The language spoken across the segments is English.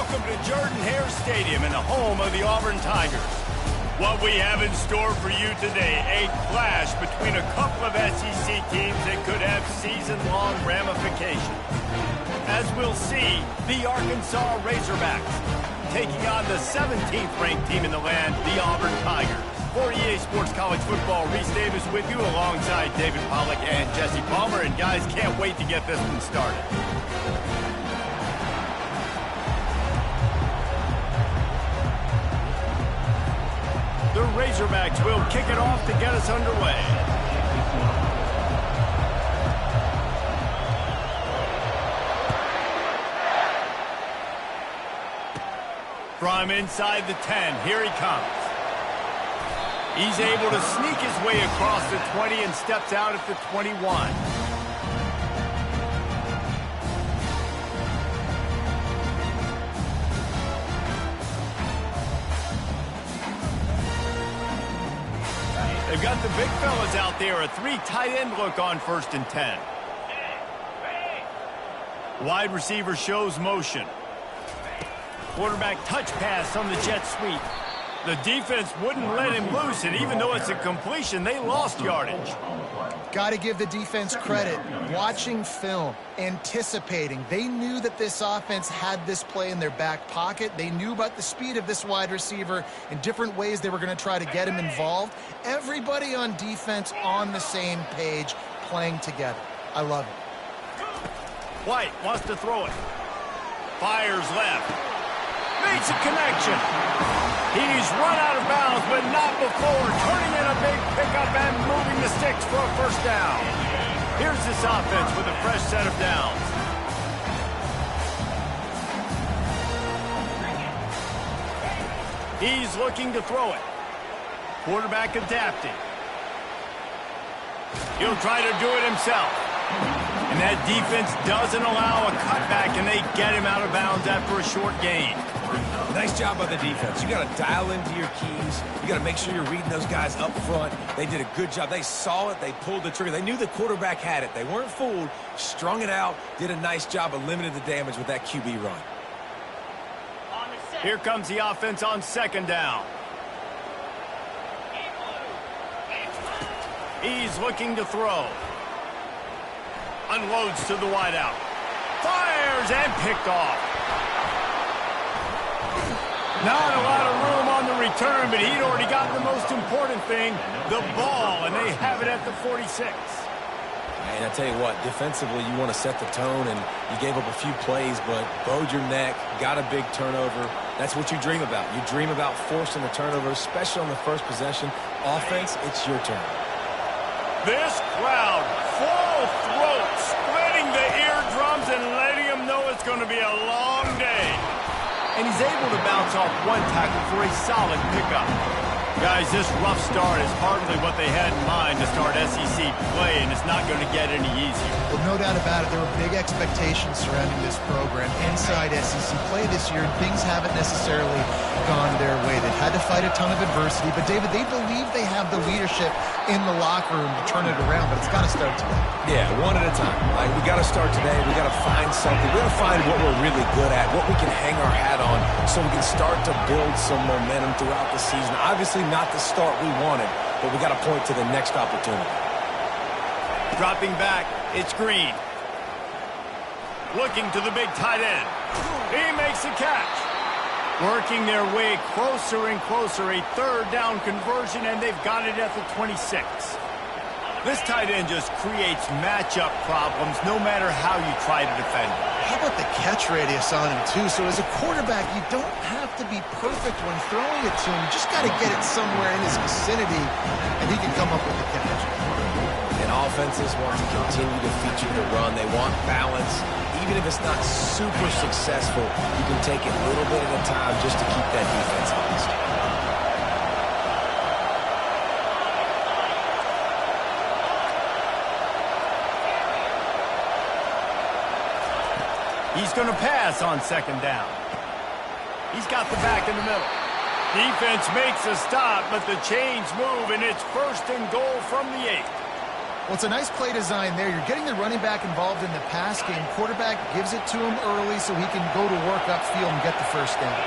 welcome to Jordan-Hare Stadium and the home of the Auburn Tigers. What we have in store for you today, a clash between a couple of SEC teams that could have season-long ramifications. As we'll see, the Arkansas Razorbacks taking on the 17th-ranked team in the land, the Auburn Tigers. For EA Sports College Football, Reese Davis with you alongside David Pollack and Jesse Palmer. And guys, can't wait to get this one started. The Razorbacks will kick it off to get us underway. From inside the 10, here he comes. He's able to sneak his way across the 20 and steps out at the 21. They've got the big fellas out there, a 3 tight end look on 1st and 10. Wide receiver shows motion. Quarterback touch pass on the jet sweep. The defense wouldn't let him loose, and even though it's a completion, they lost yardage. Got to give the defense credit. Watching film, anticipating. They knew that this offense had this play in their back pocket. They knew about the speed of this wide receiver and different ways they were going to try to get him involved. Everybody on defense on the same page, playing together. I love it. White wants to throw it. Fires left. Makes a connection. He's run out of bounds, but not before turning in a big pickup and moving the sticks for a 1st down. Here's this offense with a fresh set of downs. He's looking to throw it. Quarterback adapting. He'll try to do it himself. And that defense doesn't allow a cutback, and they get him out of bounds after a short gain. Nice job by the defense. You got to dial into your keys. You got to make sure you're reading those guys up front. They did a good job. They saw it. They pulled the trigger. They knew the quarterback had it. They weren't fooled. Strung it out. Did a nice job of limiting the damage with that QB run. Here comes the offense on 2nd down. He's looking to throw. Unloads to the wideout. Fires and picked off. Not a lot of room on the return, but he'd already gotten the most important thing, the ball, and they have it at the 46. And I tell you what, defensively, you want to set the tone, and you gave up a few plays, but bowed your neck, got a big turnover. That's what you dream about. You dream about forcing the turnover, especially on the 1st possession. Offense, it's your turn. This crowd, full throat, splitting the eardrums and letting them know it's going to be a long day. And he's able to bounce off 1 tackle for a solid pickup. Guys, this rough start is hardly what they had in mind to start SEC play, and it's not going to get any easier. Well, no doubt about it. There were big expectations surrounding this program inside SEC play this year, and things haven't necessarily gone their way. They've had to fight a ton of adversity, but, David, they believe they have the leadership in the locker room to turn it around, but it's got to start today. Yeah, one at a time. Like, we got to start today. We got to find something. We got to find what we're really good at, what we can hang our hat on, so we can start to build some momentum throughout the season. Obviously, not the start we wanted, but we got to point to the next opportunity. Dropping back, it's Green. Looking to the big tight end. He makes a catch. Working their way closer and closer, a 3rd down conversion, and they've got it at the 26. This tight end just creates matchup problems no matter how you try to defend him. How about the catch radius on him, too? So as a quarterback, you don't have to be perfect when throwing it to him. You just got to get it somewhere in his vicinity, and he can come up with the catch. And offenses want to continue to feature the run. They want balance. Even if it's not super successful, you can take it a little bit at a time just to keep that defense honest. He's going to pass on 2nd down. He's got the back in the middle. Defense makes a stop, but the chains move, and it's 1st and goal from the 8. Well, it's a nice play design there. You're getting the running back involved in the pass game. Quarterback gives it to him early so he can go to work upfield and get the first down.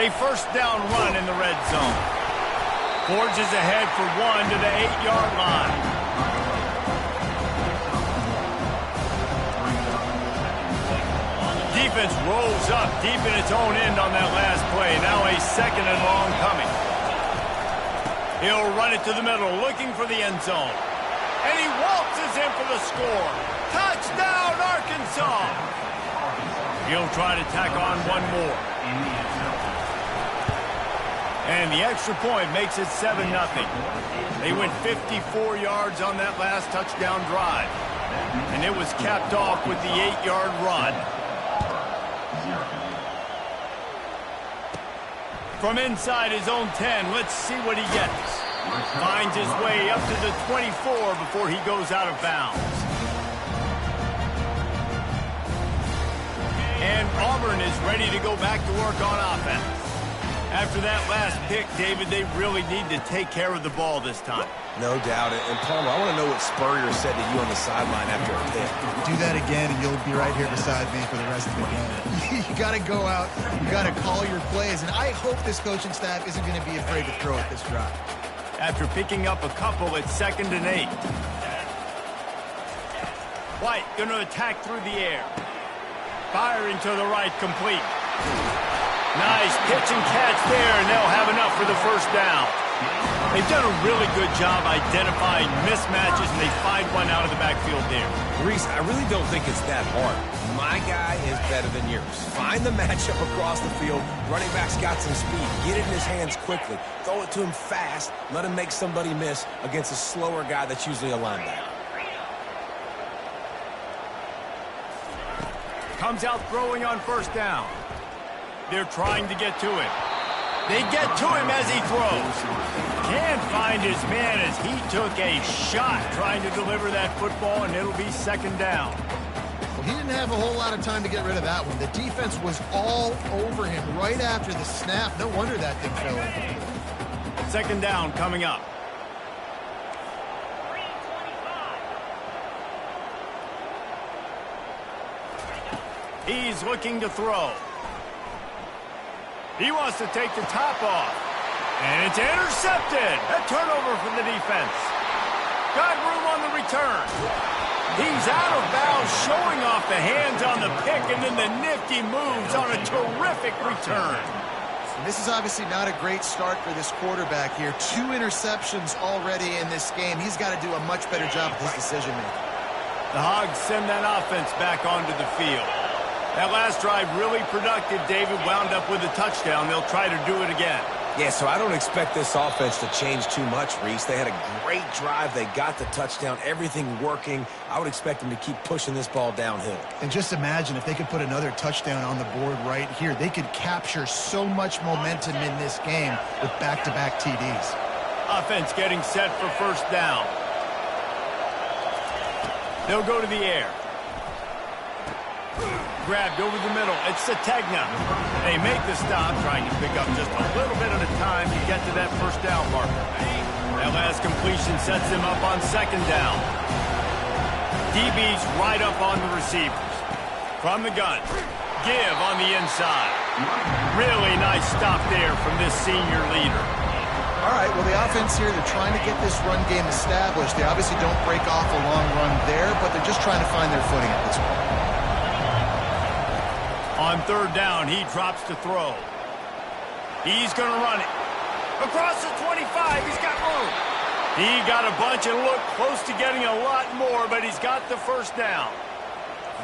A first down run in the red zone. Forges ahead for 1 to the 8-yard line. Defense rolls up deep in its own end on that last play. Now a second and long coming. He'll run it to the middle, looking for the end zone. And he waltzes in for the score. Touchdown, Arkansas! He'll try to tack on one more. And the extra point makes it 7-0. They went 54 yards on that last touchdown drive. And it was capped off with the 8-yard run. From inside his own 10, let's see what he gets. Finds his way up to the 24 before he goes out of bounds. And Auburn is ready to go back to work on offense. After that last pick, David, they really need to take care of the ball this time. No doubt. And Palmer, I want to know what Spurrier said to you on the sideline after a pick. Do that again, and you'll be right here beside me for the rest of the game. You got to go out. You got to call your plays. And I hope this coaching staff isn't going to be afraid to throw at this drive. After picking up a couple, it's 2nd and 8. White going to attack through the air. Firing to the right, complete. Nice pitch and catch there, and they'll have enough for the first down. They've done a really good job identifying mismatches, and they find one out of the backfield there. Reese, I really don't think it's that hard. My guy is better than yours. Find the matchup across the field. Running back's got some speed. Get it in his hands quickly. Throw it to him fast. Let him make somebody miss against a slower guy that's usually a linebacker. Comes out throwing on first down. They're trying to get to him. They get to him as he throws. Can't find his man as he took a shot trying to deliver that football, and it'll be 2nd down. Well, he didn't have a whole lot of time to get rid of that one. The defense was all over him right after the snap. No wonder that thing fell in. 2nd down coming up. He's looking to throw. He wants to take the top off. And it's intercepted. A turnover for the defense. Got room on the return. He's out of bounds, showing off the hands on the pick, and then the nifty moves on a terrific return. And this is obviously not a great start for this quarterback here. 2 interceptions already in this game. He's got to do a much better job with his decision-making. The Hogs send that offense back onto the field. That last drive really productive. David wound up with a touchdown. They'll try to do it again. Yeah, so I don't expect this offense to change too much, Reese. They had a great drive. They got the touchdown. Everything working. I would expect them to keep pushing this ball downhill. And just imagine if they could put another touchdown on the board right here. They could capture so much momentum in this game with back-to-back TDs. Offense getting set for first down. They'll go to the air. Grabbed over the middle. It's Sategna. They make the stop, trying to pick up just a little bit at a time to get to that first down marker. That last completion sets them up on 2nd down. DB's right up on the receivers. From the gun. Give on the inside. Really nice stop there from this senior leader. All right, well, the offense here, they're trying to get this run game established. They obviously don't break off a long run there, but they're just trying to find their footing at this point. On 3rd down, he drops to throw. He's going to run it. Across the 25, he's got room. He got a bunch and looked close to getting a lot more, but he's got the first down.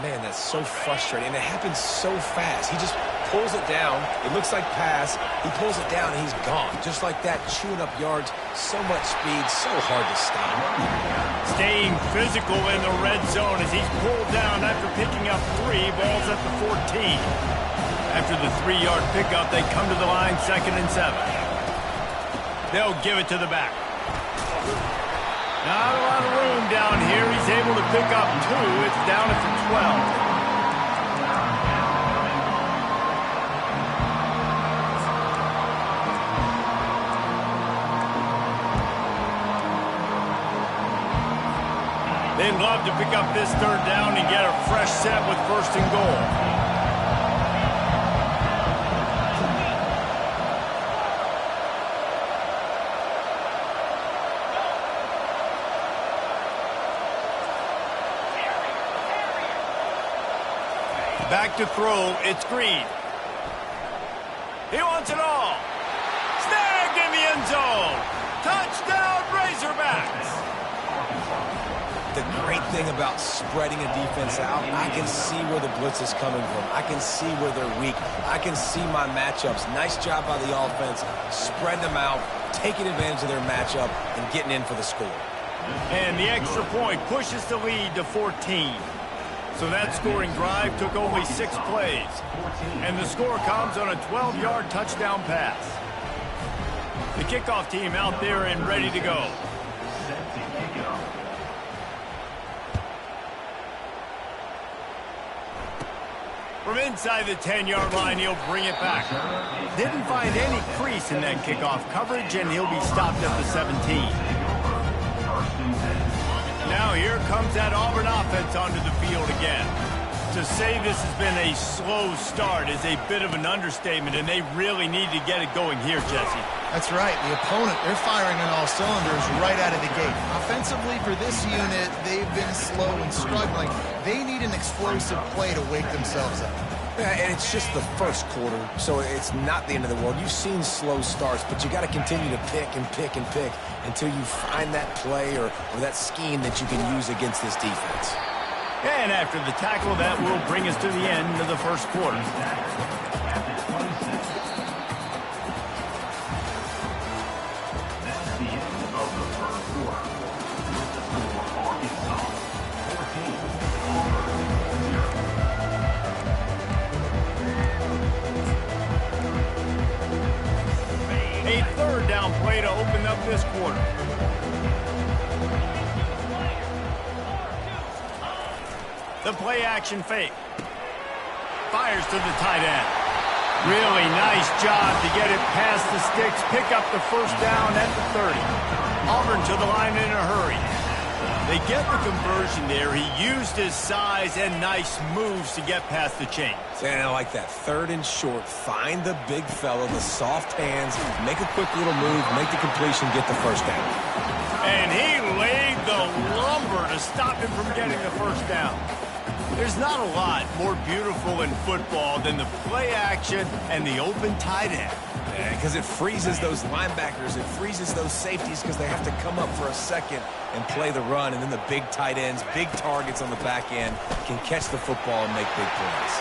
Man, that's so frustrating. And it happens so fast. He just pulls it down. It looks like pass. He pulls it down, and he's gone. Just like that, chewing up yards. So much speed, so hard to stop. Staying physical in the red zone as he's pulled down after picking up 3. Balls at the 14. After the 3-yard pickup, they come to the line 2nd and 7. They'll give it to the back. Not a lot of room down here. He's able to pick up 2. It's down at the 12. love to pick up this third down and get a fresh set with first and goal. Back to throw, it's Green. He wants it all. Snagged in the end zone. Touchdown, Razorbacks. The great thing about spreading a defense out, I can see where the blitz is coming from. I can see where they're weak. I can see my matchups. Nice job by the offense, spreading them out, taking advantage of their matchup, and getting in for the score. And the extra point pushes the lead to 14. So that scoring drive took only 6 plays. And the score comes on a 12-yard touchdown pass. The kickoff team out there and ready to go. From inside the 10-yard line, he'll bring it back. Didn't find any crease in that kickoff coverage, and he'll be stopped at the 17. Now here comes that Auburn offense onto the field again. To say this has been a slow start is a bit of an understatement, and they really need to get it going here, Jesse. That's right. The opponent, they're firing on all cylinders right out of the gate. Offensively for this unit, they've been slow and struggling. They need an explosive play to wake themselves up. Yeah, and it's just the first quarter, so it's not the end of the world. You've seen slow starts, but you got to continue to pick and pick and pick until you find that play or that scheme that you can use against this defense. And after the tackle, that will bring us to the end of the first quarter. A third down play to open up this quarter. The play action fake. Fires to the tight end. Really nice job to get it past the sticks, pick up the first down at the 30. Auburn to the line in a hurry. They get the conversion there. He used his size and nice moves to get past the chains. And I like that. Third and short. Find the big fella, the soft hands, make a quick little move, make the completion, get the first down. And he laid the lumber to stop him from getting the first down. There's not a lot more beautiful in football than the play action and the open tight end. Yeah, because it freezes those linebackers. It freezes those safeties because they have to come up for a second and play the run. And then the big tight ends, big targets on the back end can catch the football and make big plays.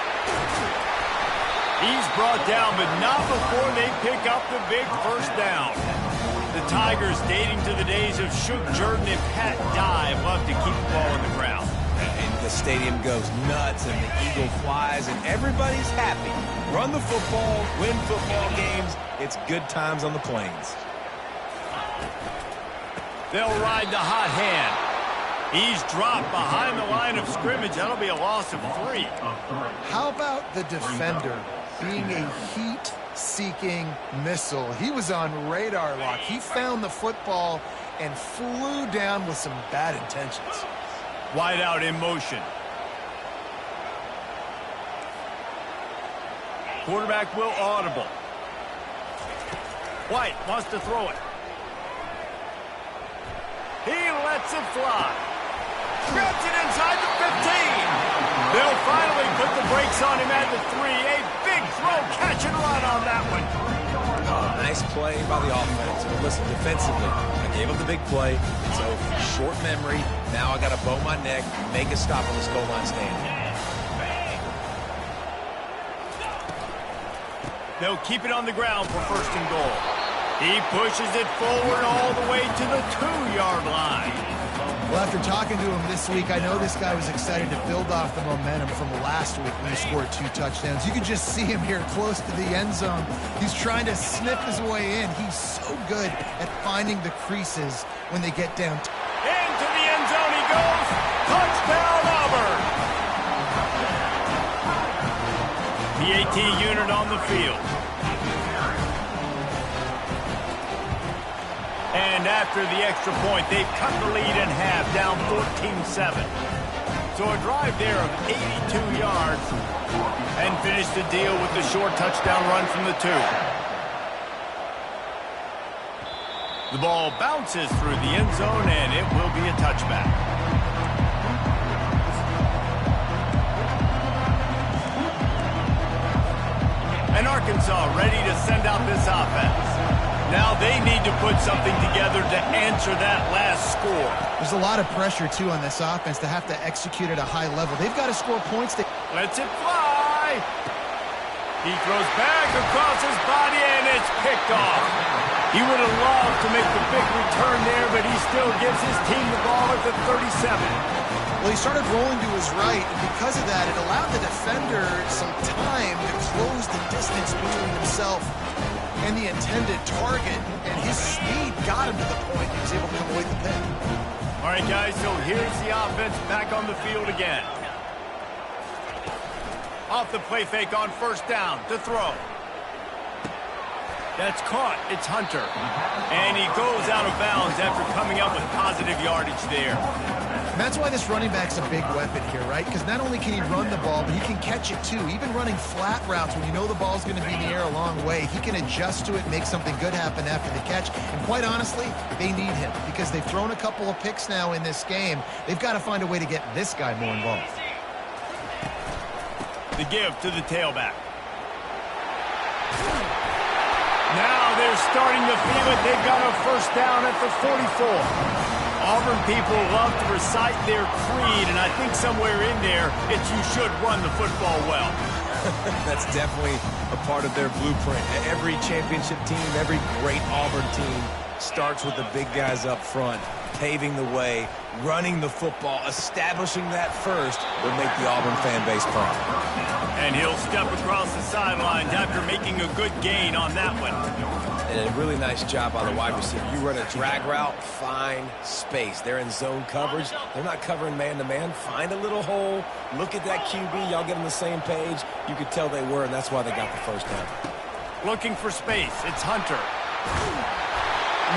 He's brought down, but not before they pick up the big first down. The Tigers, dating to the days of Shook Jordan and Pat Dye, love to keep the ball on the ground. And the stadium goes nuts, and the eagle flies, and everybody's happy. Run the football, win football games. It's good times on the plains. They'll ride the hot hand. He's dropped behind the line of scrimmage. That'll be a loss of 3. How about the defender being a heat-seeking missile? He was on radar lock. He found the football and flew down with some bad intentions. Wide out in motion. Quarterback will audible. White wants to throw it. He lets it fly. Grabs it inside the 15. They'll finally put the brakes on him at the 3. A big throw, catch and run on that one. Nice play by the offense. But listen, defensively, I gave up the big play, so short memory. Now I got to bow my neck, make a stop on this goal line stand. They'll keep it on the ground for first and goal. He pushes it forward all the way to the 2-yard line. Well, after talking to him this week, I know this guy was excited to build off the momentum from last week when he scored 2 touchdowns. You can just see him here close to the end zone. He's trying to snip his way in. He's so good at finding the creases when they get down. Into the end zone he goes. Touchdown, Auburn. The AT unit on the field. And after the extra point, they've cut the lead in half, down 14-7. So a drive there of 82 yards and finish the deal with the short touchdown run from the 2. The ball bounces through the end zone, and it will be a touchback. And Arkansas ready to send out this offense. Now they need to put something together to answer that last score. There's a lot of pressure, too, on this offense to have to execute at a high level. They've got to score points. Lets it fly. He throws back across his body, and it's picked off. He would have loved to make the big return there, but he still gives his team the ball at the 37. Well, he started rolling to his right, and because of that, it allowed the defender some time to close the distance between himself and the intended target, and his speed got him to the point he was able to come away with the pick. All right, guys, so here's the offense back on the field again. Off the play fake on first down to throw. That's caught. It's Hunter. And he goes out of bounds after coming up with positive yardage there. And that's why this running back's a big weapon here, right? Because not only can he run the ball, but he can catch it too. Even running flat routes when you know the ball's going to be in the air a long way, he can adjust to it, make something good happen after the catch. And quite honestly, they need him because they've thrown a couple of picks now in this game. They've got to find a way to get this guy more involved. The give to the tailback. Now they're starting to feel it. They've got a first down at the 44. Auburn people love to recite their creed, and I think somewhere in there, it's you should run the football well. That's definitely a part of their blueprint. Every championship team, every great Auburn team starts with the big guys up front, paving the way, running the football, establishing that first will make the Auburn fan base proud. And he'll step across the sidelines after making a good gain on that one. And a really nice job by the wide receiver. You run a drag route, find space. They're in zone coverage. They're not covering man-to-man. Find a little hole. Look at that QB. Y'all get on the same page. You could tell they were, and that's why they got the first down. Looking for space. It's Hunter.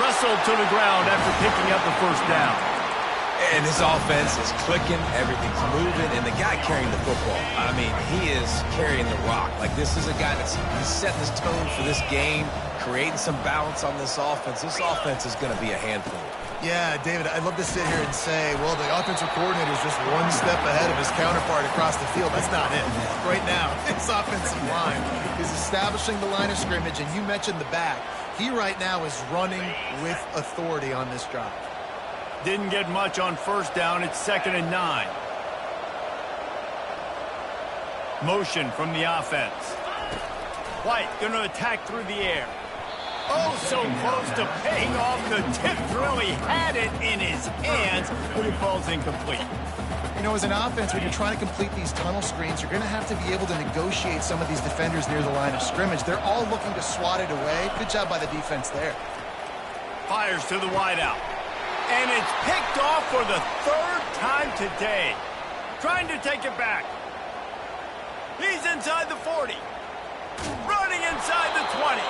Wrestled to the ground after picking up the first down. And this offense is clicking, everything's moving, and the guy carrying the football, I mean, he is carrying the rock. Like, this is a guy that's setting this tone for this game, creating some balance on this offense. This offense is going to be a handful. Yeah, David, I'd love to sit here and say, well, the offensive coordinator is just one step ahead of his counterpart across the field. That's not it. Right now, this offensive line is establishing the line of scrimmage, and you mentioned the back. He right now is running with authority on this drive. Didn't get much on first down. It's 2nd and 9. Motion from the offense. White going to attack through the air. Oh, so close to paying off the tip throw. He had it in his hands, but it falls incomplete. You know, as an offense, when you're trying to complete these tunnel screens, you're going to have to be able to negotiate some of these defenders near the line of scrimmage. They're all looking to swat it away. Good job by the defense there. Fires to the wideout. And it's picked off for the 3rd time today. Trying to take it back. He's inside the 40. Running inside the 20.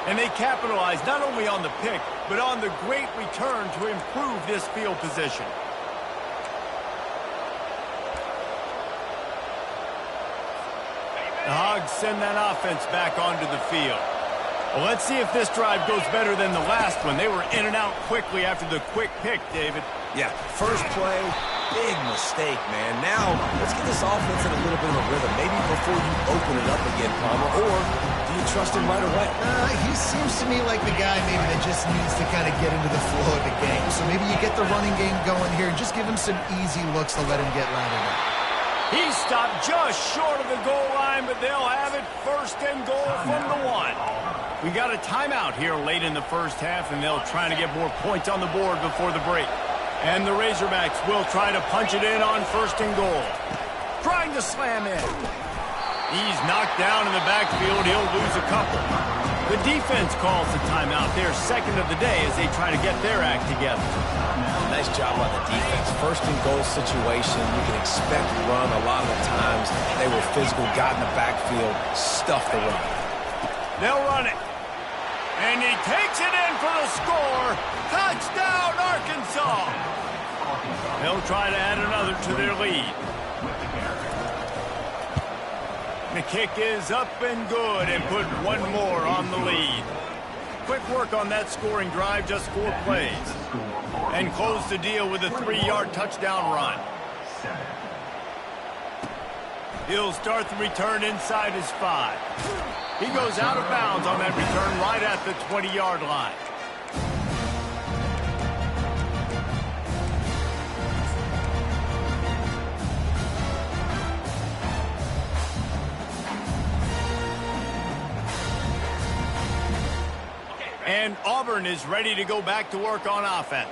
And they capitalize not only on the pick, but on the great return to improve this field position. The Hogs send that offense back onto the field. Well, let's see if this drive goes better than the last one. They were in and out quickly after the quick pick, David. Yeah, first play, big mistake, man. Now, let's get this offense in a little bit of a rhythm. Maybe before you open it up again, Palmer, or do you trust him right away? He seems to me like the guy maybe that just needs to kind of get into the flow of the game. So maybe you get the running game going here and just give him some easy looks to let him get lathered up. He stopped just short of the goal line, but they'll have it 1st and goal from the 1. We got a timeout here late in the first half, and they'll try to get more points on the board before the break. And the Razorbacks will try to punch it in on 1st and goal. Trying to slam in. He's knocked down in the backfield. He'll lose a couple. The defense calls the timeout, their 2nd of the day, as they try to get their act together. Nice job on the defense. 1st and goal situation. You can expect run a lot of the times. They were physical, got in the backfield, stuffed the run. They'll run it. And he takes it in for the score. Touchdown, Arkansas. They'll try to add another to their lead. The kick is up and good and put one more on the lead. Quick work on that scoring drive, just 4 plays. And close the deal with a 3-yard touchdown run. He'll start the return inside his 5. He goes out of bounds on that return right at the 20-yard line. And Auburn is ready to go back to work on offense.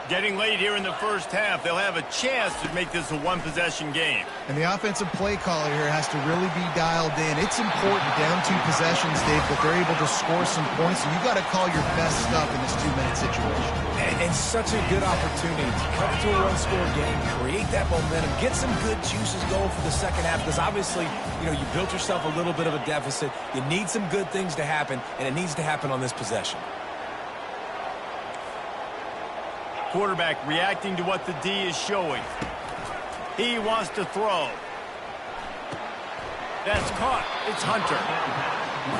Getting late here in the first half, they'll have a chance to make this a one-possession game. And the offensive play caller here has to really be dialed in. It's important down 2 possessions, Dave, that they're able to score some points. And you got to call your best stuff in this 2-minute situation. And such a good opportunity to cut it to a one-score game, create that momentum, get some good juices going for the second half. Because obviously, you built yourself a little bit of a deficit. You need some good things to happen, and it needs to happen on this possession. Quarterback reacting to what the D is showing. He wants to throw. That's caught. It's Hunter.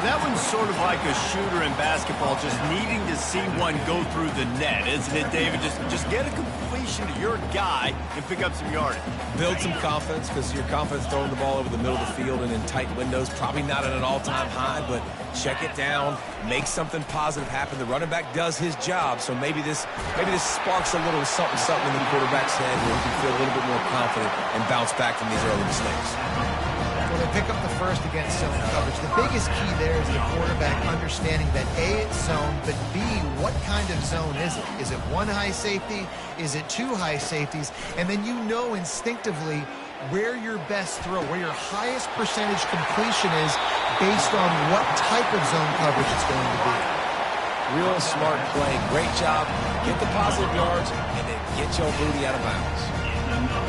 That one's sort of like a shooter in basketball, just needing to see one go through the net, isn't it, David? Just get a completion to your guy and pick up some yardage. Build some confidence, because your confidence throwing the ball over the middle of the field and in tight windows, probably not at an all-time high, but check it down, make something positive happen. The running back does his job, so maybe this sparks a little something in the quarterback's head where he can feel a little bit more confident and bounce back from these early mistakes. Well, they pick up the first against zone coverage. The biggest key there is the quarterback understanding that A, it's zone, but B, what kind of zone is it? Is it 1 high safety? Is it 2 high safeties? And then you know instinctively where your best throw, where your highest percentage completion is based on what type of zone coverage it's going to be. Real smart play. Great job. Get the positive yards and then get your booty out of bounds.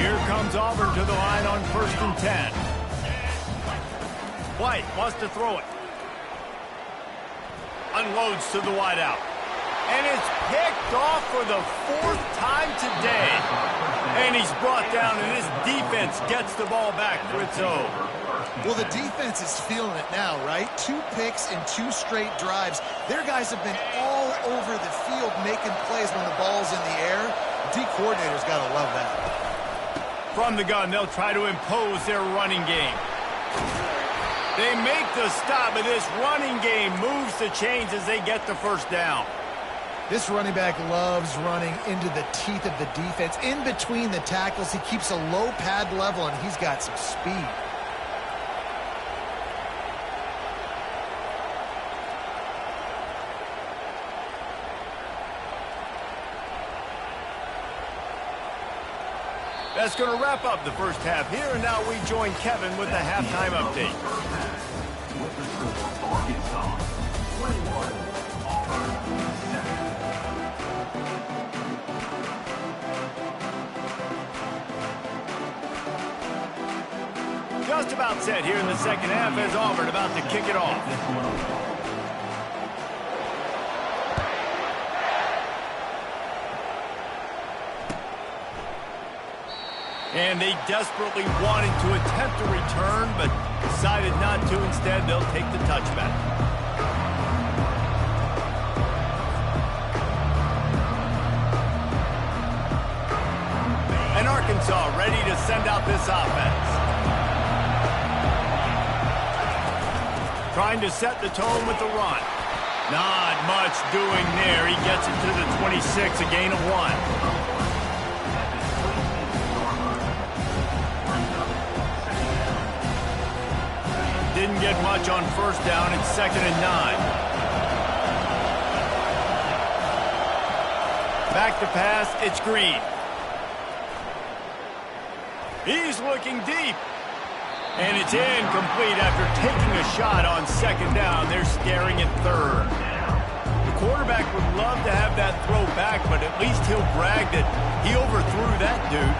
Here comes Auburn to the line on 1st and 10. White wants to throw it. Unloads to the wideout. And it's picked off for the 4th time today. And he's brought down, and this defense gets the ball back for its own. Well, the defense is feeling it now, right? 2 picks in 2 straight drives. Their guys have been all over the field making plays when the ball's in the air. D coordinator's got to love that. From the gun, they'll try to impose their running game. They make the stop, but this running game moves the chains as they get the first down. This running back loves running into the teeth of the defense. In between the tackles, he keeps a low pad level, and he's got some speed. That's going to wrap up the first half here, and now we join Kevin with the halftime update. Just about set here in the second half as Auburn about to kick it off. And they desperately wanted to attempt a return, but decided not to. Instead, they'll take the touchback. And Arkansas ready to send out this offense. Trying to set the tone with the run. Not much doing there. He gets it to the 26, a gain of 1. Didn't get much on first down. It's 2nd and 9. Back to pass. It's Green. He's looking deep. And it's incomplete after taking a shot on 2nd down. They're staring at 3rd. The quarterback would love to have that throw back, but at least he'll brag that he overthrew that dude.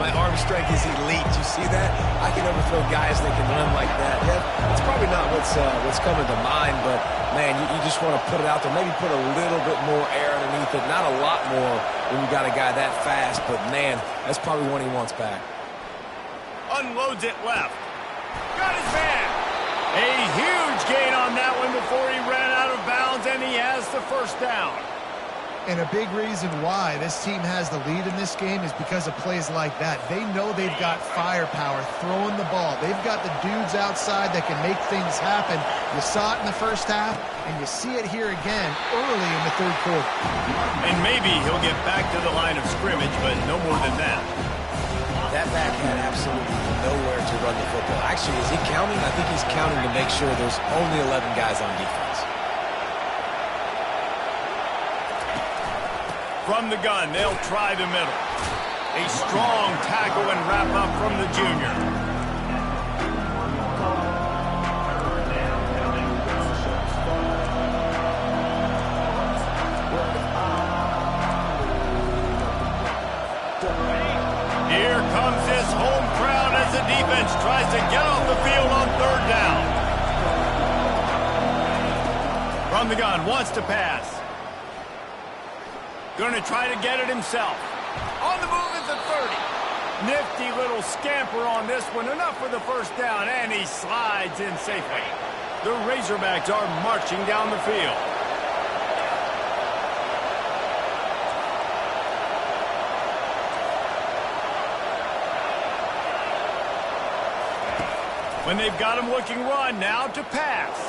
My arm strength is elite. You see that? I can can't overthrow guys that can run like that. Yeah, it's probably not what's coming to mind, but, man, you just want to put it out there. Maybe put a little bit more air underneath it. Not a lot more when you got a guy that fast, but, man, that's probably one he wants back. Unloads it left. Got his man. A huge gain on that one before he ran out of bounds, and he has the first down. And a big reason why this team has the lead in this game is because of plays like that. They know they've got firepower throwing the ball. They've got the dudes outside that can make things happen. You saw it in the first half, and you see it here again early in the third quarter. And maybe he'll get back to the line of scrimmage, but no more than that. That back had absolutely nowhere to run the football. Actually, is he counting? I think he's counting to make sure there's only 11 guys on defense. From the gun, they'll try the middle. A strong tackle and wrap up from the junior. Here comes this home crowd as the defense tries to get off the field on third down. From the gun, wants to pass. Going to try to get it himself. On the move is a 30. Nifty little scamper on this one. Enough for the first down, and he slides in safely. The Razorbacks are marching down the field. When they've got him looking run, now to pass.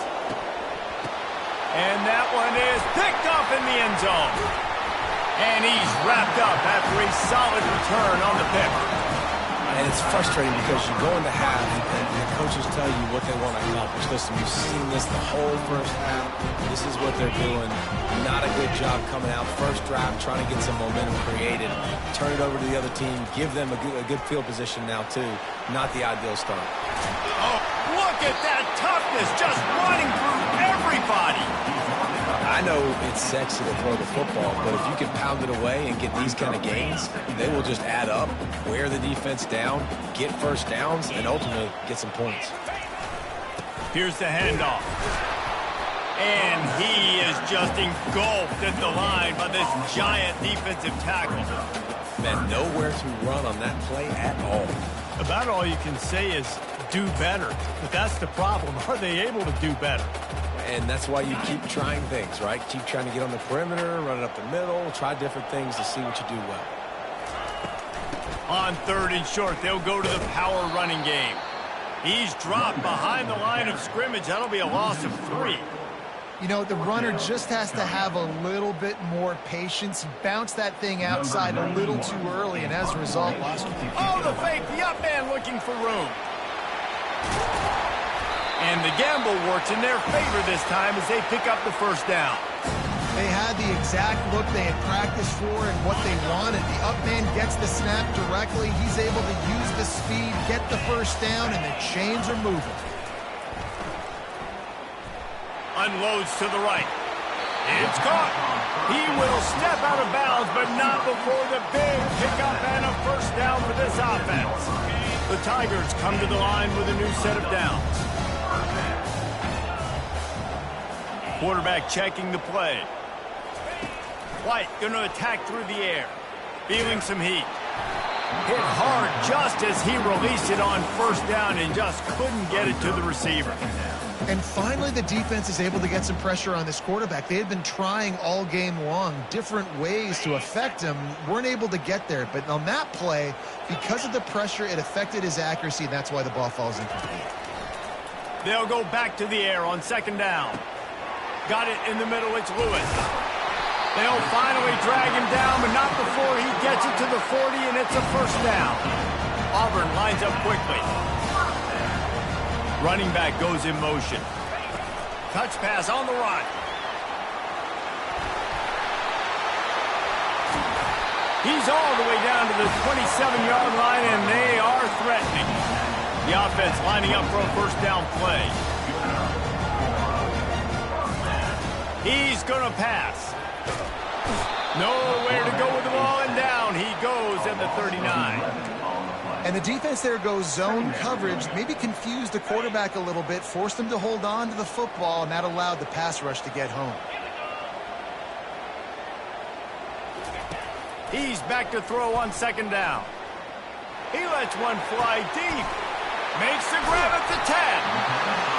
And that one is picked up in the end zone. And he's wrapped up after a solid return on the pick. And it's frustrating because you go into half and the coaches tell you what they want to accomplish. Listen, you've seen this the whole first half. This is what they're doing. Not a good job coming out first drive, trying to get some momentum created. Turn it over to the other team. Give them a good field position now, too. Not the ideal start. Oh, look at that toughness, just running through everybody. I know it's sexy to throw the football, but if you can pound it away and get these kind of gains, they will just add up, wear the defense down, get first downs, and ultimately get some points. Here's the handoff. And he is just engulfed at the line by this giant defensive tackle. Man, nowhere to run on that play at all. About all you can say is do better. But that's the problem. Are they able to do better? And that's why you keep trying things, right? Keep trying to get on the perimeter, run it up the middle, try different things to see what you do well. On third and short, they'll go to the power running game. He's dropped behind the line of scrimmage. That'll be a loss of 3. You know, the runner just has to have a little bit more patience. He bounced that thing outside a little too early, and as a result, lost a few feet. Oh, the fake, the up man looking for room. And the gamble works in their favor this time as they pick up the first down. They had the exact look they had practiced for and what they wanted. The up man gets the snap directly. He's able to use the speed, get the first down, and the chains are moving. Unloads to the right. It's caught. He will step out of bounds, but not before the big pickup and a first down for this offense. The Tigers come to the line with a new set of downs. Quarterback checking the play. White going to attack through the air. Feeling some heat. Hit hard just as he released it on first down and just couldn't get it to the receiver. And finally, the defense is able to get some pressure on this quarterback. They had been trying all game long different ways to affect him. Weren't able to get there. But on that play, because of the pressure, it affected his accuracy, and that's why the ball falls incomplete. They'll go back to the air on second down. Got it in the middle. It's Lewis. They'll finally drag him down, but not before he gets it to the 40, and it's a first down. Auburn lines up quickly. Running back goes in motion. Touch pass on the run. He's all the way down to the 27-yard line, and they are threatening. The offense lining up for a first down play. He's going to pass. Nowhere to go with the ball, and down he goes at the 39. And the defense there goes zone coverage, maybe confused the quarterback a little bit, forced him to hold on to the football, and that allowed the pass rush to get home. He's back to throw on second down. He lets one fly deep. Makes the grab at the 10.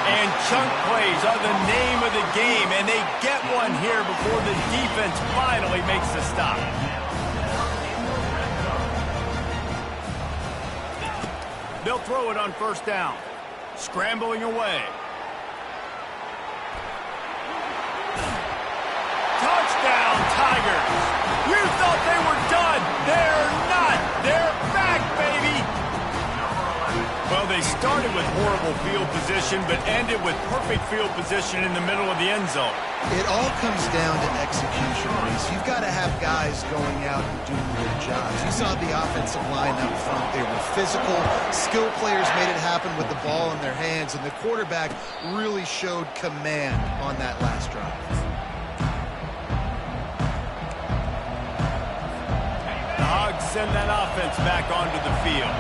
And chunk plays are the name of the game, and they get one here before the defense finally makes the stop. They'll throw it on first down. Scrambling away. Touchdown, Tigers! You thought they were done. They're not. They're back, baby! Well, they started with horrible field position, but ended with perfect field position in the middle of the end zone. It all comes down to execution, Reese. You've got to have guys going out and doing their jobs. You saw the offensive line up front. They were physical. Skill players made it happen with the ball in their hands, and the quarterback really showed command on that last drive. The Hogs send that offense back onto the field.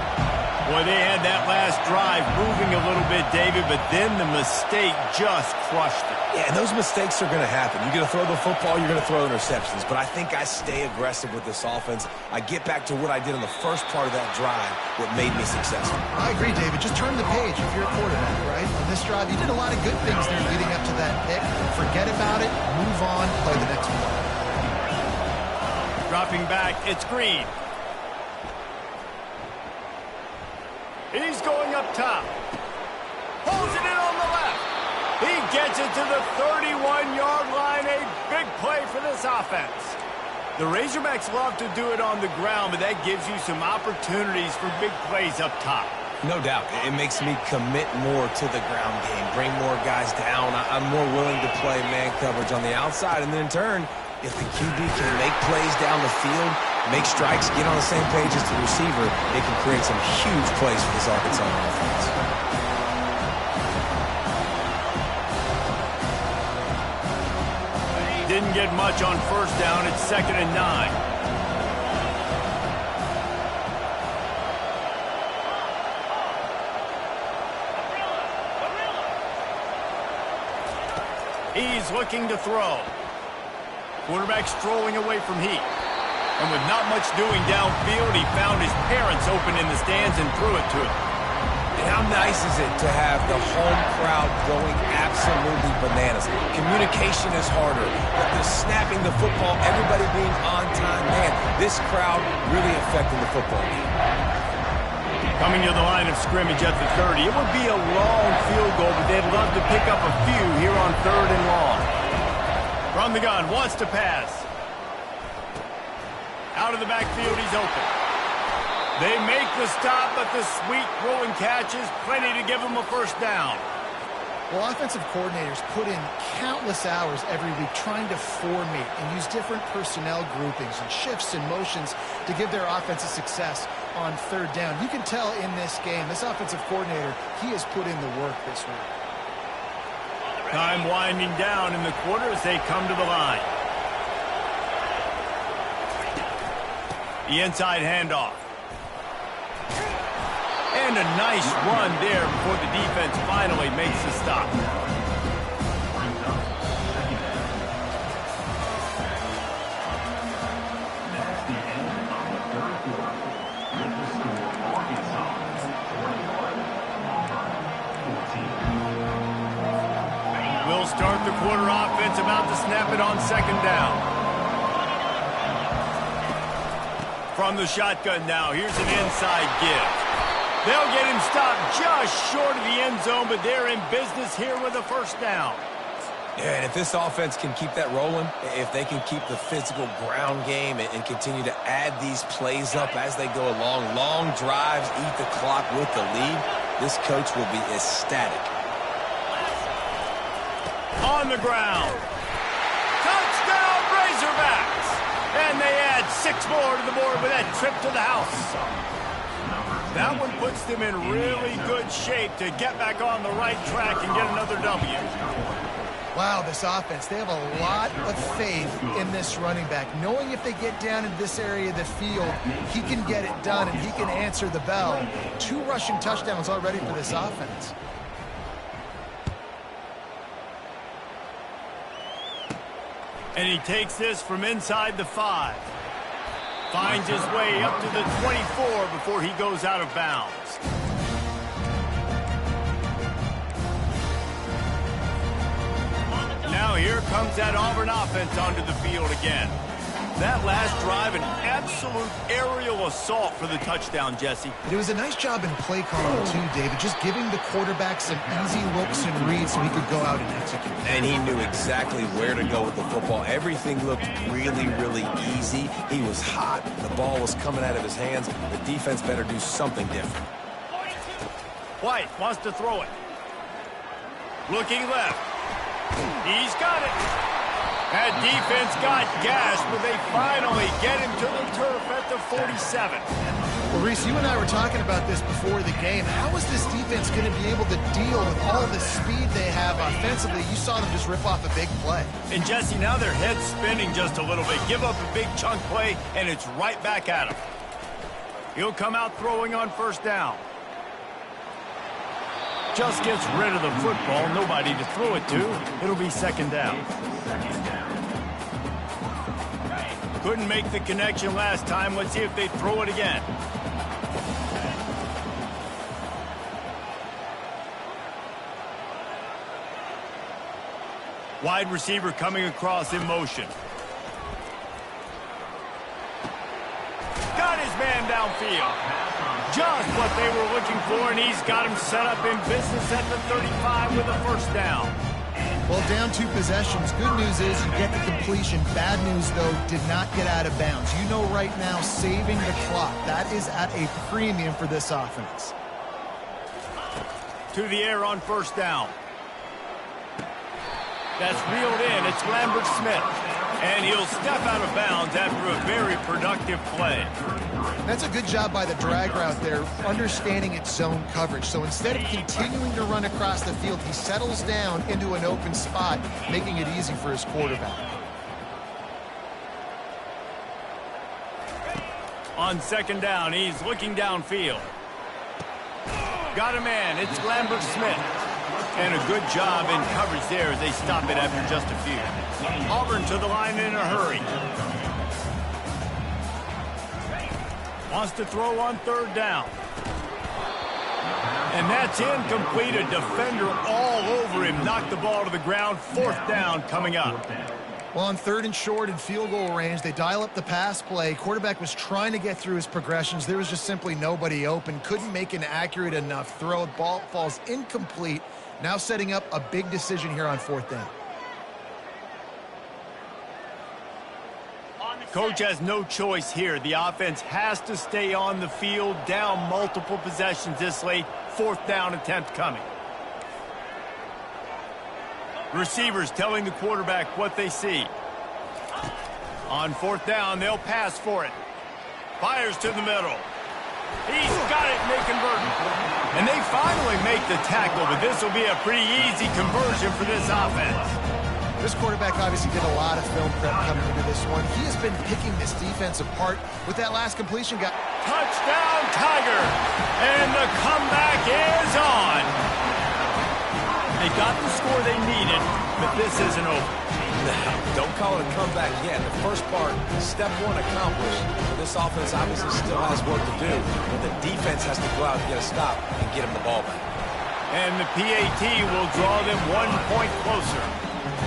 Boy, they had that last drive moving a little bit, David, but then the mistake just crushed it. Yeah, and those mistakes are going to happen. You're going to throw the football, you're going to throw interceptions. But I think I stay aggressive with this offense. I get back to what I did in the first part of that drive, what made me successful. I agree, David. Just turn the page if you're a quarterback, right? On this drive, you did a lot of good things there leading up to that pick. Forget about it, move on, play the next one. Dropping back, it's Green. He's going up top. Pulls it in on the left. He gets it to the 31-yard line. A big play for this offense. The Razorbacks love to do it on the ground, but that gives you some opportunities for big plays up top. No doubt. It makes me commit more to the ground game, bring more guys down. I'm more willing to play man coverage on the outside. And then in turn, if the QB can make plays down the field, make strikes, get on the same page as the receiver, it can create some huge plays for this Arkansas offense. Didn't get much on first down. It's 2nd and 9. He's looking to throw. Quarterback strolling away from heat. And with not much doing downfield, he found his parents open in the stands and threw it to him. And how nice is it to have the home crowd going absolutely bananas? Communication is harder, but the snapping the football, everybody being on time, man, this crowd really affecting the football game. Coming to the line of scrimmage at the 30. It would be a long field goal, but they'd love to pick up a few here on 3rd and long. From the gun, wants to pass. Out of the backfield, he's open. They make the stop, but the sweet throwing catch is plenty to give them a first down. Well, offensive coordinators put in countless hours every week trying to formate and use different personnel groupings and shifts and motions to give their offense a success on 3rd down. You can tell in this game, this offensive coordinator, he has put in the work this week. Time winding down in the quarter as they come to the line. The inside handoff. And a nice run there before the defense finally makes the stop. We'll start the quarter offense, about to snap it on 2nd down. From the shotgun now, here's an inside give. They'll get him stopped just short of the end zone, but they're in business here with a first down. Yeah, and if this offense can keep that rolling, if they can keep the physical ground game and continue to add these plays up as they go along, long drives, eat the clock with the lead, this coach will be ecstatic. On the ground. Touchdown, Razorbacks! And they add 6 more to the board with that trip to the house. That one puts them in really good shape to get back on the right track and get another W. Wow, this offense, they have a lot of faith in this running back. Knowing if they get down in this area of the field, he can get it done and he can answer the bell. 2 rushing touchdowns already for this offense. And he takes this from inside the 5. Finds his way up to the 24 before he goes out of bounds. Now here comes that Auburn offense onto the field again. That last drive, an absolute aerial assault for the touchdown, Jesse. It was a nice job in play calling too, David, just giving the quarterback some easy looks and reads so he could go out and execute. And he knew exactly where to go with the football. Everything looked really, really easy. He was hot. The ball was coming out of his hands. The defense better do something different. White wants to throw it. Looking left. He's got it. That defense got gashed, but they finally get him to the turf at the 47. Well, Reese, you and I were talking about this before the game. How is this defense going to be able to deal with all the speed they have offensively? You saw them just rip off a big play. And, Jesse, now their head's spinning just a little bit. Give up a big chunk play, and it's right back at him. He'll come out throwing on first down. Just gets rid of the football. Nobody to throw it to. It'll be second down. Couldn't make the connection last time. Let's see if they throw it again. Wide receiver coming across in motion. Got his man downfield. Just what they were looking for, and he's got him set up in business at the 35 with a first down. Well, down 2 possessions. Good news is you get the completion. Bad news, though, did not get out of bounds. You know right now, saving the clock. That is at a premium for this offense. To the air on first down. That's reeled in. It's Lambert Smith. And he'll step out of bounds after a very productive play. That's a good job by the drag route there, understanding its zone coverage. So instead of continuing to run across the field, he settles down into an open spot, making it easy for his quarterback. On second down, he's looking downfield. Got a man. It's Lambert Smith. And a good job in coverage there as they stop it after just a few. Auburn to the line in a hurry. Wants to throw on third down. And that's incomplete. A defender all over him. Knocked the ball to the ground. Fourth down coming up. Well, on 3rd and short and field goal range, they dial up the pass play. Quarterback was trying to get through his progressions. There was just simply nobody open. Couldn't make an accurate enough throw. Ball falls incomplete. Now setting up a big decision here on 4th down. Coach has no choice here. The offense has to stay on the field, down multiple possessions this late. 4th down attempt coming. Receivers telling the quarterback what they see. On 4th down, they'll pass for it. Fires to the middle. He's got it, and they convert. And they finally make the tackle, but this will be a pretty easy conversion for this offense. This quarterback obviously did a lot of film prep coming into this one. He has been picking this defense apart with that last completion. Touchdown, Tiger! And the comeback is on. They got the score they needed, but this isn't over. Don't call it a comeback yet. The first part, step 1 accomplished. This offense obviously still has work to do, but the defense has to go out and get a stop and get him the ball back. And the PAT will draw them 1 point closer.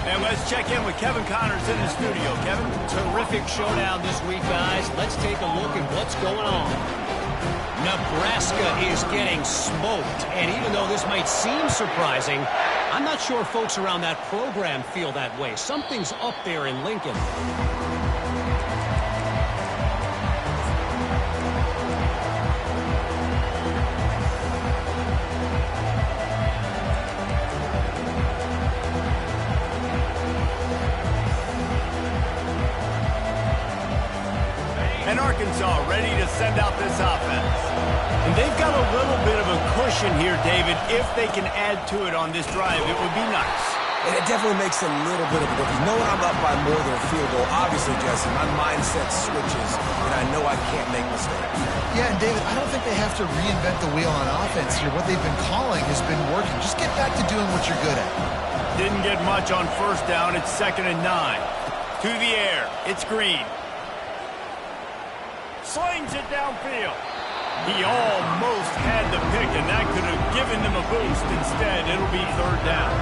And let's check in with Kevin Connors in the studio. Kevin? Terrific showdown this week, guys. Let's take a look at what's going on. Nebraska is getting smoked, and even though this might seem surprising, I'm not sure folks around that program feel that way. Something's up there in Lincoln. And Arkansas ready to send out this offense. And they've got a little bit of a cushion here, David. If they can add to it on this drive, it would be nice. And it definitely makes a little bit of a difference. Knowing I'm up by more than a field goal, obviously, Jesse, my mindset switches, and I know I can't make mistakes. Yeah, and David, I don't think they have to reinvent the wheel on offense here. What they've been calling has been working. Just get back to doing what you're good at. Didn't get much on first down. It's 2nd and 9. To the air. It's Green. Slings it downfield. He almost had the pick, and that could have given them a boost. Instead, it'll be 3rd down.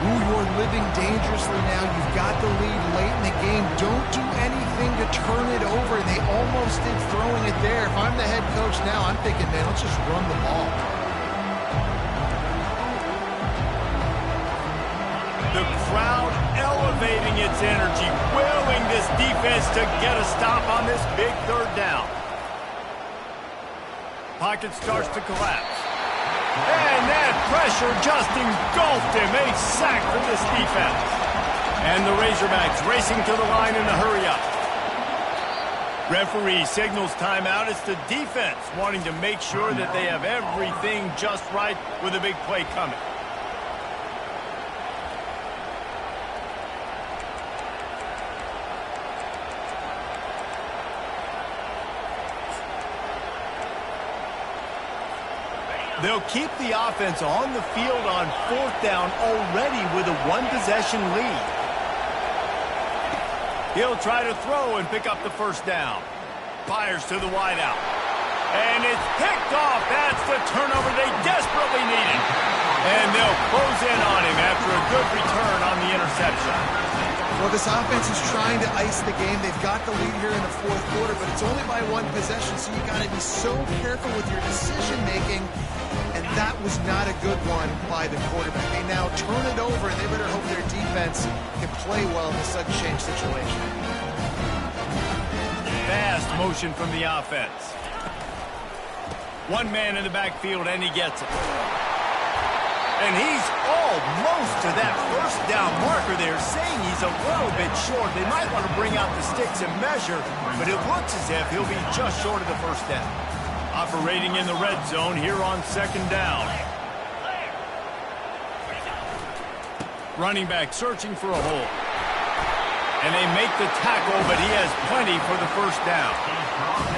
Ooh, you're living dangerously now. You've got the lead late in the game. Don't do anything to turn it over. They almost did throwing it there. If I'm the head coach now, I'm thinking, man, let's just run the ball. The crowd elevating its energy, willing this defense to get a stop on this big 3rd down. Pocket starts to collapse. And that pressure just engulfed him. A sack for this defense. And the Razorbacks racing to the line in a hurry-up. Referee signals timeout. It's the defense wanting to make sure that they have everything just right with a big play coming. They'll keep the offense on the field on 4th down already with a 1-possession lead. He'll try to throw and pick up the 1st down. Fires to the wideout. And it's picked off. That's the turnover they desperately needed. And they'll close in on him after a good return on the interception. Well, this offense is trying to ice the game. They've got the lead here in the 4th quarter, but it's only by 1 possession, so you got to be so careful with your decision-making. And that was not a good one by the quarterback. They now turn it over, and they better hope their defense can play well in the sudden change situation. Fast motion from the offense. One man in the backfield, and he gets it. And he's almost to that 1st down marker there, saying he's a little bit short. They might want to bring out the sticks and measure, but it looks as if he'll be just short of the 1st down. Operating in the red zone here on 2nd down. Running back searching for a hole. And they make the tackle, but he has plenty for the 1st down.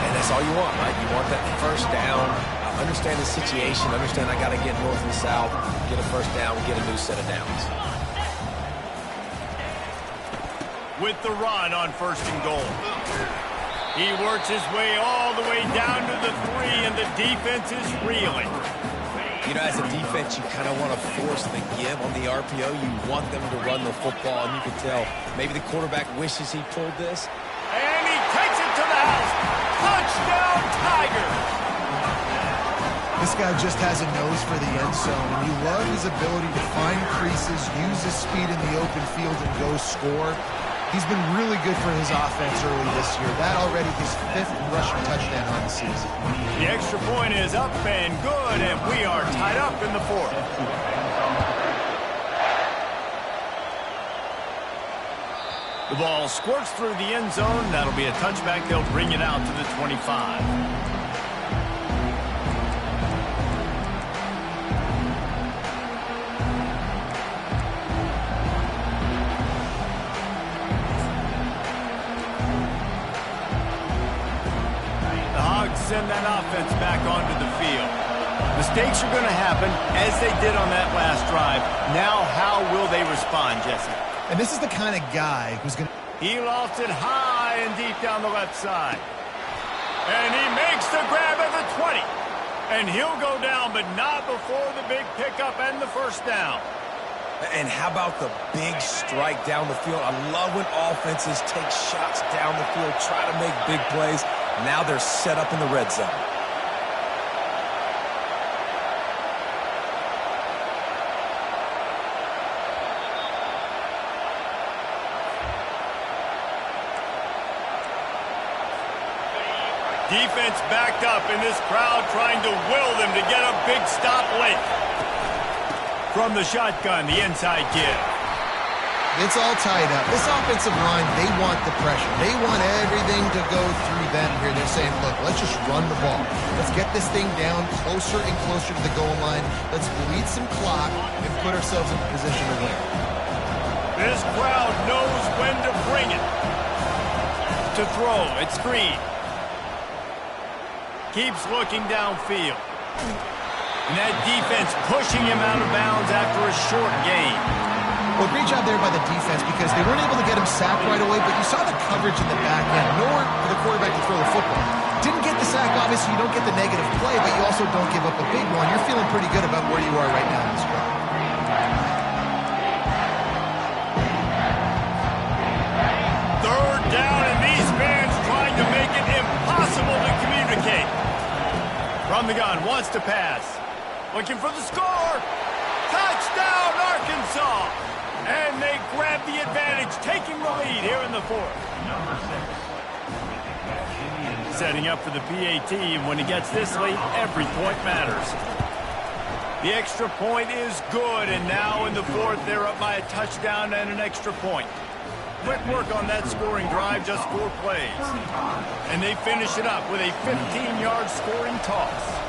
And that's all you want, right? You want that 1st down. Understand the situation. Understand I got to get north and south, get a 1st down, get a new set of downs. With the run on 1st and goal. He works his way all the way down to the 3, and the defense is reeling. You know, as a defense, you kind of want to force the give on the RPO. You want them to run the football, and you can tell maybe the quarterback wishes he pulled this. And he takes it to the house. Touchdown, Tigers! This guy just has a nose for the end zone, and you love his ability to find creases, use his speed in the open field, and go score. He's been really good for his offense early this year. That already his 5th rushing touchdown on the season. The extra point is up and good, and we are tied up in the 4th. The ball squirts through the end zone. That'll be a touchback. They'll bring it out to the 25. Send that offense back onto the field. Mistakes are going to happen, as they did on that last drive. Now, how will they respond, Jesse? And this is the kind of guy who's going to... He lost it high and deep down the left side. And he makes the grab at the 20. And he'll go down, but not before the big pickup and the 1st down. And how about the big strike down the field? I love when offenses take shots down the field, try to make big plays. Now they're set up in the red zone. Defense backed up, and this crowd trying to will them to get a big stop late. From the shotgun, the inside give. It's all tied up. This offensive line, they want the pressure. They want everything to go through them here. They're saying, look, let's just run the ball. Let's get this thing down closer and closer to the goal line. Let's bleed some clock and put ourselves in a position to win. This crowd knows when to bring it. To throw, it's Green. Keeps looking downfield. And that defense pushing him out of bounds after a short gain. Well, great job there by the defense because they weren't able to get him sacked right away, but you saw the coverage in the back end. Nowhere for the quarterback to throw the football. Didn't get the sack, obviously you don't get the negative play, but you also don't give up a big one. You're feeling pretty good about where you are right now in this drive. Third down, and these fans trying to make it impossible to communicate. From the gun, wants to pass. Looking for the score. Touchdown, Arkansas! And they grab the advantage, taking the lead here in the fourth. Setting up for the PAT, and when he gets this late, every point matters. The extra point is good, and now in the fourth, they're up by a touchdown and an extra point. Quick work on that scoring drive, just 4 plays. And they finish it up with a 15-yard scoring toss.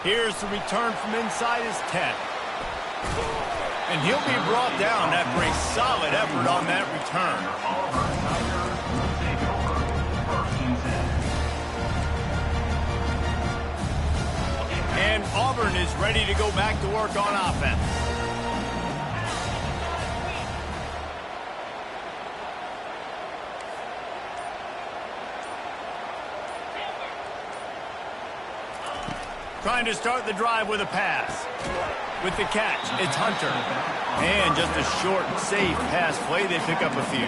Here's the return from inside his 10. And he'll be brought down after a solid effort on that return. And Auburn is ready to go back to work on offense. Trying to start the drive with a pass. With the catch, it's Hunter. And just a short, safe pass play, they pick up a few.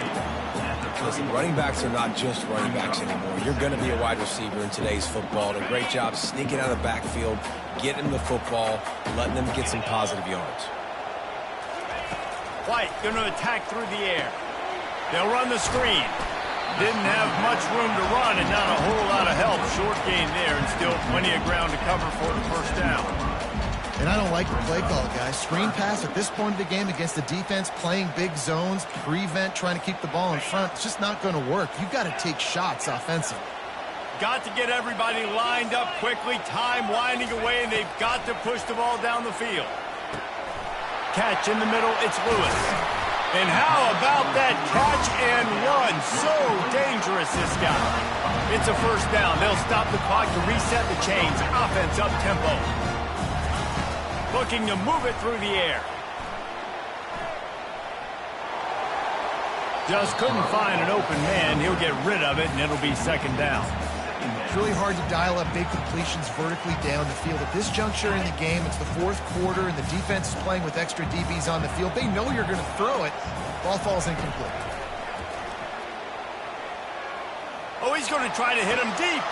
Listen, running backs are not just running backs anymore. You're going to be a wide receiver in today's football. And a great job sneaking out of the backfield, getting the football, letting them get some positive yards. White going to attack through the air. They'll run the screen. Didn't have much room to run and not a whole lot of help. Short gain there and still plenty of ground to cover for the first down. And I don't like the play call, guys. Screen pass at this point of the game against the defense, playing big zones, prevent, trying to keep the ball in front. It's just not going to work. You've got to take shots offensively. Got to get everybody lined up quickly. Time winding away, and they've got to push the ball down the field. Catch in the middle. It's Lewis. And how about that catch and run? So dangerous, this guy. It's a first down. They'll stop the clock to reset the chains. Offense up tempo. Looking to move it through the air. Just couldn't find an open man. He'll get rid of it, and it'll be second down. It's really hard to dial up big completions vertically down the field. At this juncture in the game, it's the fourth quarter, and the defense is playing with extra DBs on the field. They know you're going to throw it. Ball falls incomplete. Oh, he's going to try to hit him deep.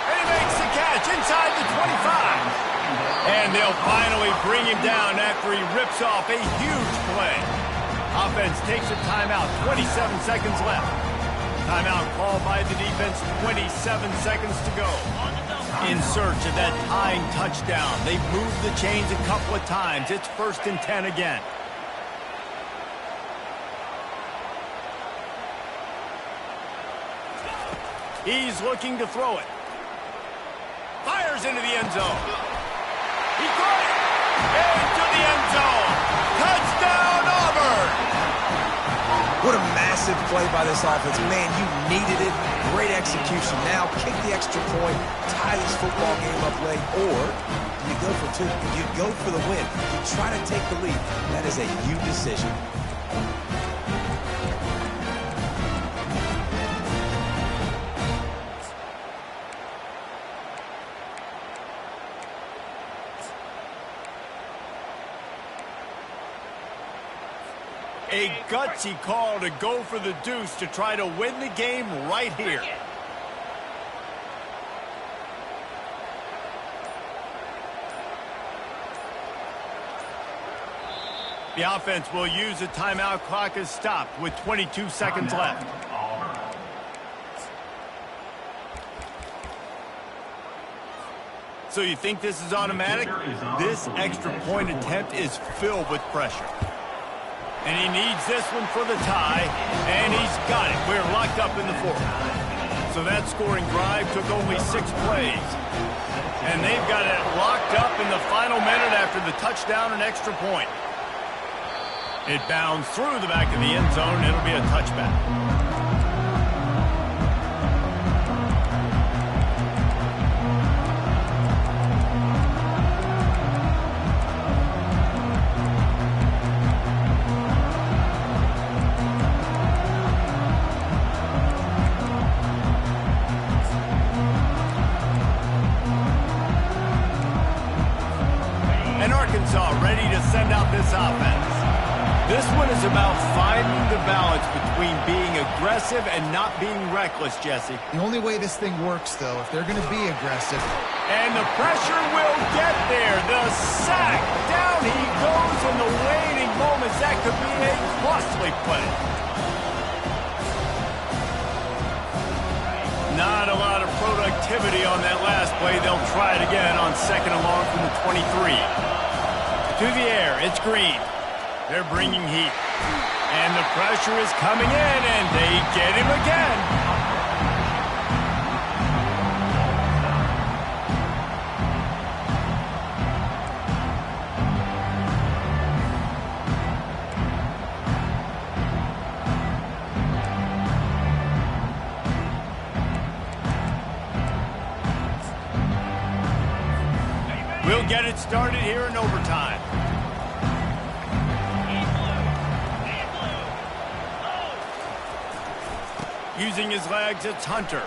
And he makes the catch inside the 25. And they'll finally bring him down after he rips off a huge play. Offense takes a timeout, 27 seconds left. Timeout called by the defense, 27 seconds to go. In search of that tying touchdown. They've moved the chains a couple of times. It's 1st and 10 again. He's looking to throw it. Fires into the end zone. He caught it. Into the end zone. Touchdown, Auburn. What a massive play by this offense. Man, you needed it. Great execution. Now kick the extra point, tie this football game up late, or you go for two. You go for the win. You try to take the lead. That is a you decision. A gutsy call to go for the deuce to try to win the game right here. The offense will use the timeout. Clock is stopped with 22 seconds left. So you think this is automatic? This extra point attempt is filled with pressure. And he needs this one for the tie, and he's got it. We're locked up in the fourth. So So that scoring drive took only 6 plays. And they've got it locked up in the final minute after the touchdown and extra point. It bounds through the back of the end zone. It'll be a touchback. And Arkansas ready to send out this offense. This one is about finding the balance between being aggressive and not being reckless, Jesse. The only way this thing works, though, if they're going to be aggressive. And the pressure will get there. The sack. Down he goes in the waiting moments. That could be a costly play. Not a lot of productivity on that last play. They'll try it again on 2nd and long from the 23. To the air, it's Green. They're bringing heat. And the pressure is coming in, and they get him again. We'll get it started here in overtime. Using his legs, it's Hunter.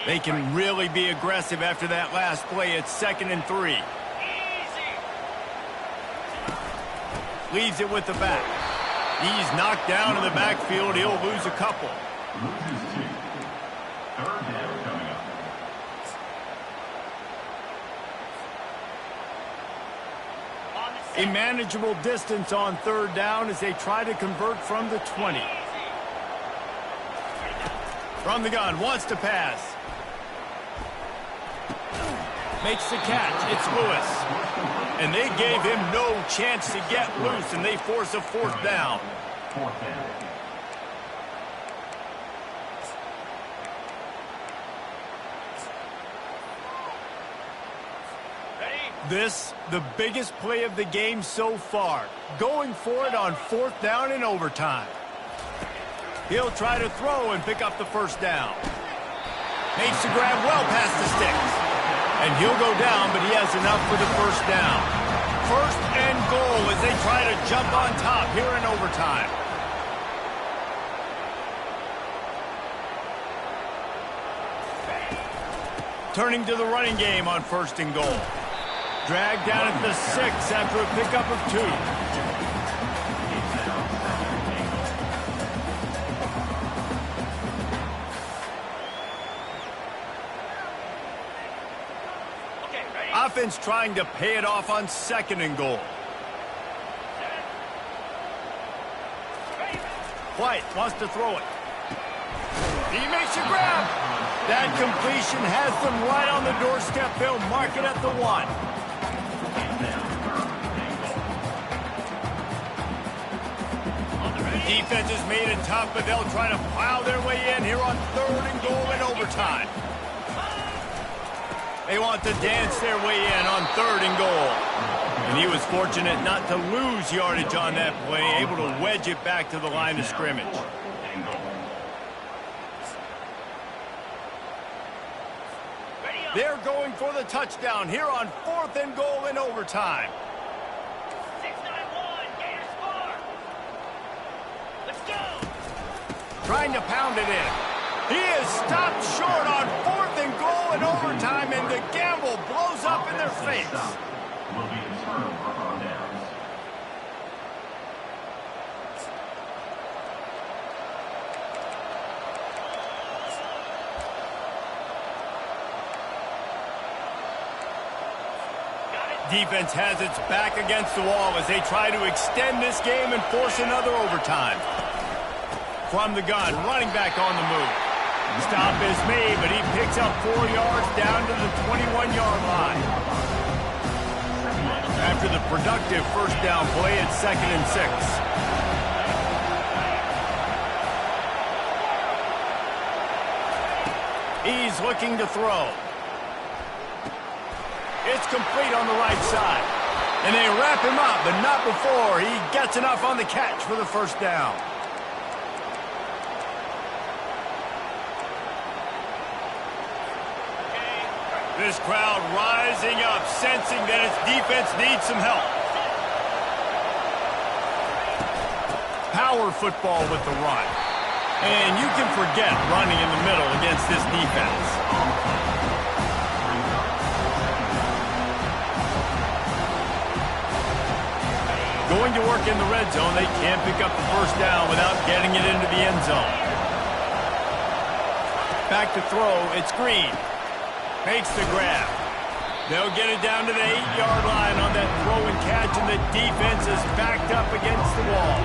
They can really be aggressive after that last play. It's 2nd and 3. Leaves it with the back. He's knocked down in the backfield. He'll lose a couple. A manageable distance on 3rd down as they try to convert from the 20. From the gun, wants to pass. Makes the catch. It's Lewis. And they gave him no chance to get loose, and they force a 4th down. This, the biggest play of the game so far. Going for it on 4th down in overtime. He'll try to throw and pick up the 1st down. Makes the grab well past the sticks. And he'll go down, but he has enough for the 1st down. 1st and goal as they try to jump on top here in overtime. Turning to the running game on 1st and goal. Dragged down at the 6 after a pickup of 2. Offense trying to pay it off on 2nd and goal. White wants to throw it. He makes a grab. That completion has them right on the doorstep. They'll mark it at the 1. Defense has made it tough, but they'll try to plow their way in here on 3rd and goal in overtime. They want to dance their way in on 3rd and goal. And he was fortunate not to lose yardage on that play, able to wedge it back to the line of scrimmage. They're going for the touchdown here on 4th and goal in overtime. 6-9-1, Gators score. Let's go. Trying to pound it in. He is stopped short on 4th and goal in overtime, and the gamble blows up in their face. Will be returned for on downs. Defense has its back against the wall as they try to extend this game and force another overtime. From the gun, running back on the move. Stop is made, but he picks up 4 yards down to the 21-yard line. After the productive first down play, it's 2nd and 6. He's looking to throw. It's complete on the right side. And they wrap him up, but not before he gets enough on the catch for the first down. This crowd rising up, sensing that its defense needs some help. Power football with the run. And you can forget running in the middle against this defense. Going to work in the red zone, they can't pick up the first down without getting it into the end zone. Back to throw, it's Green. Makes the grab. They'll get it down to the 8-yard line on that throw and catch, and the defense is backed up against the wall.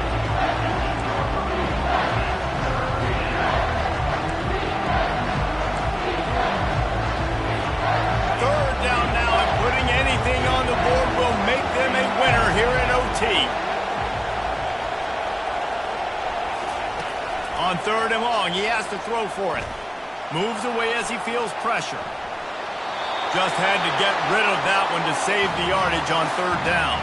Third down now, and putting anything on the board will make them a winner here in OT. On 3rd and long, he has to throw for it. Moves away as he feels pressure. Just had to get rid of that one to save the yardage on 3rd down.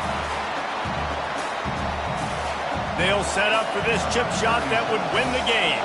They'll set up for this chip shot that would win the game.